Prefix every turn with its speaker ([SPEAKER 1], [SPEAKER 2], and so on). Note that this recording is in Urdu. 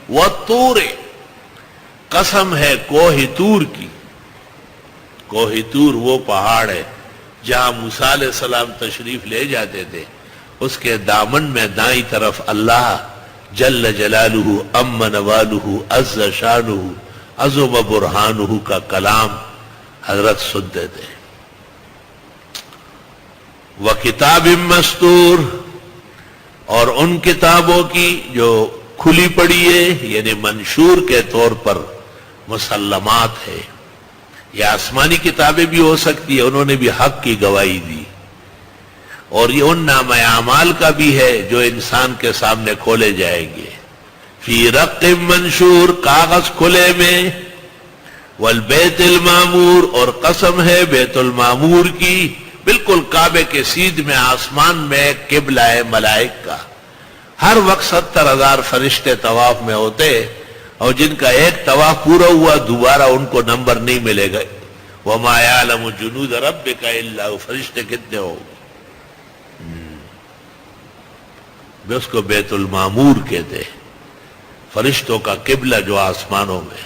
[SPEAKER 1] والطور، قسم ہے کوہ طور کی. کوہ طور وہ پہاڑ ہے جہاں موسیٰ علیہ السلام تشریف لے جاتے تھے. اس کے دامن میں دائیں طرف اللہ جل جلالہ عم نوالہ عز شانہ عظم برہانہ کا کلام حضرت سنتے تھے. وَكِتَابٍ مَّسْطُورٍ، اور ان کتابوں کی جو کھلی پڑی ہے، یعنی منشور کے طور پر مسلمات ہے. یہ آسمانی کتابیں بھی ہو سکتی ہے، انہوں نے بھی حق کی گواہی دی. اور یہ ان نامہ اعمال کا بھی ہے جو انسان کے سامنے کھولے جائیں گے. فی رق منشور، کاغذ کھلے میں. والبیت المعمور، اور قسم ہے بیت المعمور کی، بالکل کعبے کے سیدھ میں آسمان میں قبلہ ہے ملائک کا. ہر وقت 70,000 فرشتے طواف میں ہوتے، اور جن کا ایک طواف پورا ہوا دوبارہ ان کو نمبر نہیں ملے گا. وَمَا يَعْلَمُ جُنُودَ رَبِّكَ إِلَّا هُوَ، فرشتے کتنے ہو گے. اس کو بیت المعمور کہتے، فرشتوں کا قبلہ جو آسمانوں میں.